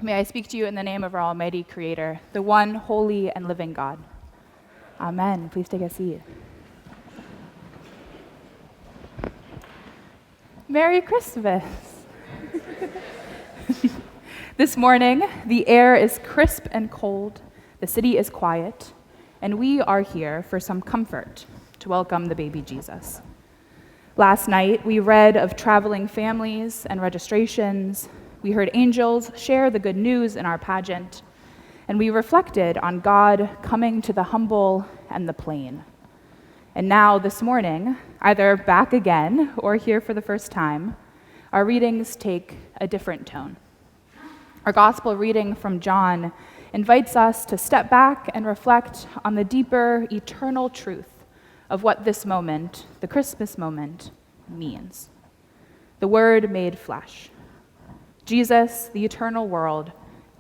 May I speak to you in the name of our Almighty Creator, the one holy and living God. Amen. Please take a seat. Merry Christmas. This morning, the air is crisp and cold, the city is quiet, and we are here for some comfort to welcome the baby Jesus. Last night, we read of traveling families and registrations. We heard angels share the good news in our pageant, and we reflected on God coming to the humble and the plain. And now, this morning, either back again or here for the first time, our readings take a different tone. Our gospel reading from John invites us to step back and reflect on the deeper, eternal truth of what this moment, the Christmas moment, means. The Word made flesh. Jesus, the eternal world,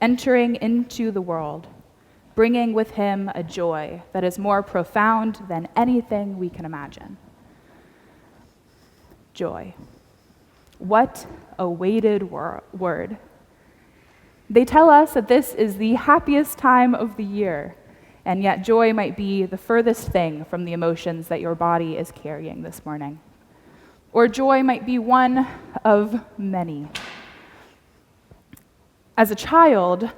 entering into the world, bringing with him a joy that is more profound than anything we can imagine. Joy. What a weighted word. They tell us that this is the happiest time of the year, and yet joy might be the furthest thing from the emotions that your body is carrying this morning. Or joy might be one of many. As a child,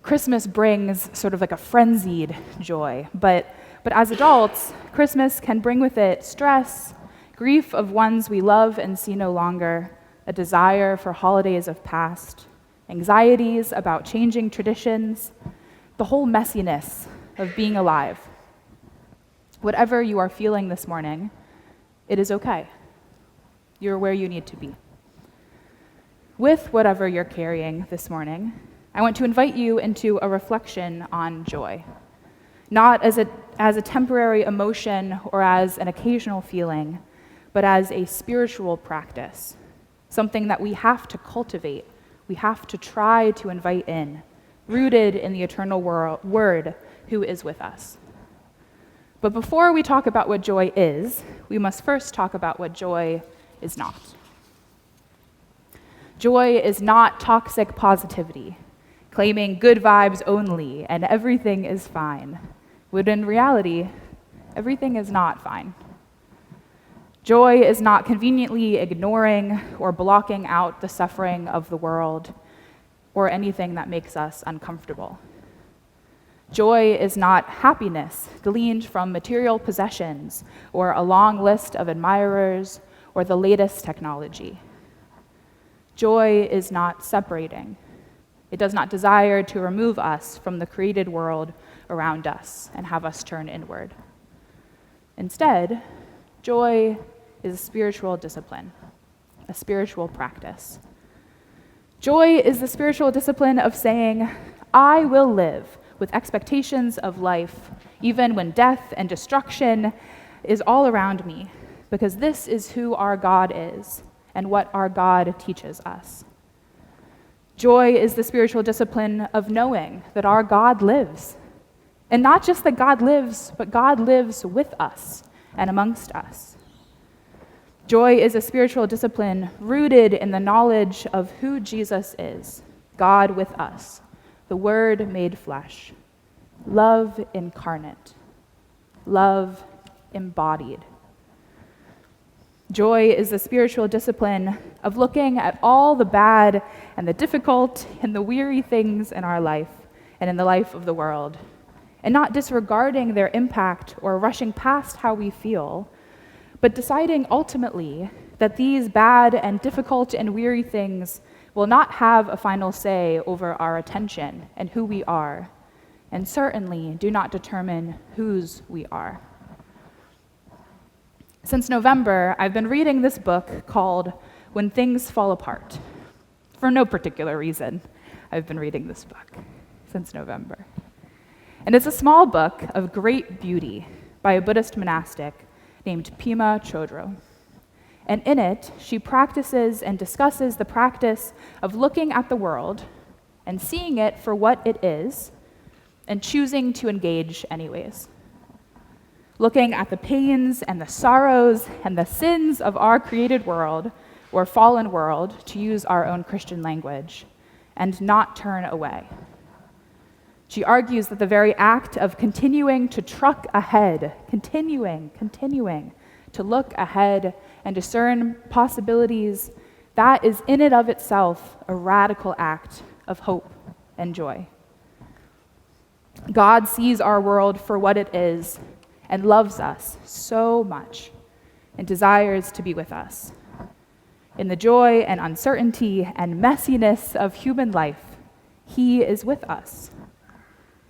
Christmas brings sort of like a frenzied joy, but as adults, Christmas can bring with it stress, grief of ones we love and see no longer, a desire for holidays of past, anxieties about changing traditions, the whole messiness of being alive. Whatever you are feeling this morning, it is okay. You're where you need to be. With whatever you're carrying this morning, I want to invite you into a reflection on joy, not as a temporary emotion or as an occasional feeling, but as a spiritual practice, something that we have to cultivate, we have to try to invite in, rooted in the eternal Word who is with us. But before we talk about what joy is, we must first talk about what joy is not. Joy is not toxic positivity, claiming good vibes only and everything is fine, when in reality, everything is not fine. Joy is not conveniently ignoring or blocking out the suffering of the world or anything that makes us uncomfortable. Joy is not happiness gleaned from material possessions or a long list of admirers or the latest technology. Joy is not separating. It does not desire to remove us from the created world around us and have us turn inward. Instead, joy is a spiritual discipline, a spiritual practice. Joy is the spiritual discipline of saying, I will live with expectations of life, even when death and destruction is all around me, because this is who our God is and what our God teaches us. Joy is the spiritual discipline of knowing that our God lives. And not just that God lives, but God lives with us and amongst us. Joy is a spiritual discipline rooted in the knowledge of who Jesus is, God with us, the Word made flesh, love incarnate, love embodied. Joy is the spiritual discipline of looking at all the bad and the difficult and the weary things in our life and in the life of the world, and not disregarding their impact or rushing past how we feel, but deciding ultimately that these bad and difficult and weary things will not have a final say over our attention and who we are, and certainly do not determine whose we are. Since November, I've been reading this book called When Things Fall Apart. For no particular reason, I've been reading this book since November. And it's a small book of great beauty by a Buddhist monastic named Pema Chodro. And in it, she practices and discusses the practice of looking at the world and seeing it for what it is and choosing to engage anyways. Looking at the pains and the sorrows and the sins of our created world, or fallen world, to use our own Christian language, and not turn away. She argues that the very act of continuing to truck ahead, continuing to look ahead and discern possibilities, that is in and of itself a radical act of hope and joy. God sees our world for what it is and loves us so much and desires to be with us. In the joy and uncertainty and messiness of human life, He is with us.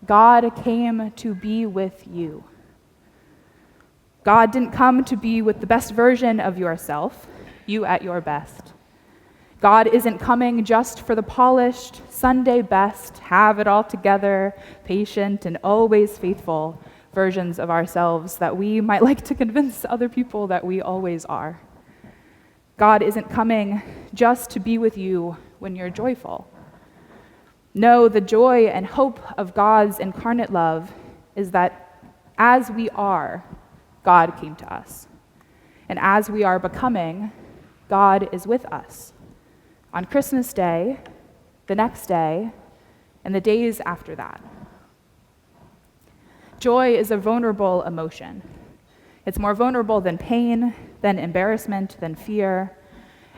God came to be with you. God didn't come to be with the best version of yourself, you at your best. God isn't coming just for the polished, Sunday best, have it all together, patient and always faithful versions of ourselves that we might like to convince other people that we always are. God isn't coming just to be with you when you're joyful. No, the joy and hope of God's incarnate love is that as we are, God came to us. And as we are becoming, God is with us. On Christmas Day, the next day, and the days after that. Joy is a vulnerable emotion. It's more vulnerable than pain, than embarrassment, than fear.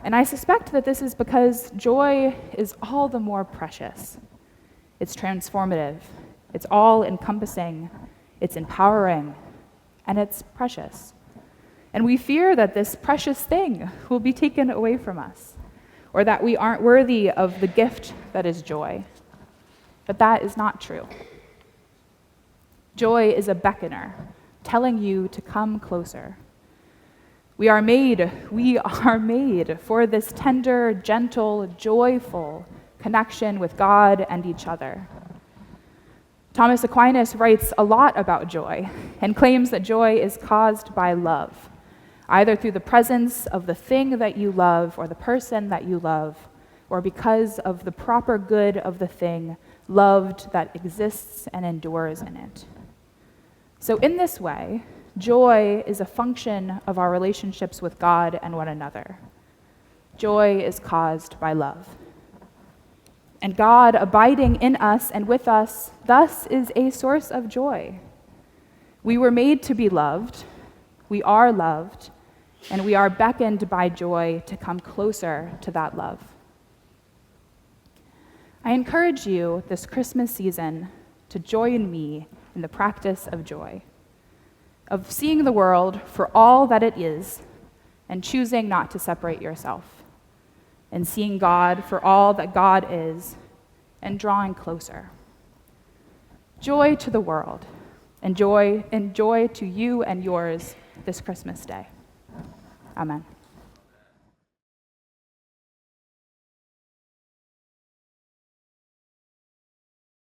And I suspect that this is because joy is all the more precious. It's transformative. It's all-encompassing. It's empowering. And it's precious. And we fear that this precious thing will be taken away from us, or that we aren't worthy of the gift that is joy. But that is not true. Joy is a beckoner, telling you to come closer. We are made for this tender, gentle, joyful connection with God and each other. Thomas Aquinas writes a lot about joy and claims that joy is caused by love, either through the presence of the thing that you love or the person that you love, or because of the proper good of the thing loved that exists and endures in it. So in this way, joy is a function of our relationships with God and one another. Joy is caused by love. And God abiding in us and with us thus is a source of joy. We were made to be loved, we are loved, and we are beckoned by joy to come closer to that love. I encourage you this Christmas season to join me in the practice of joy, of seeing the world for all that it is and choosing not to separate yourself, and seeing God for all that God is and drawing closer. Joy to the world, and joy to you and yours this Christmas day. Amen.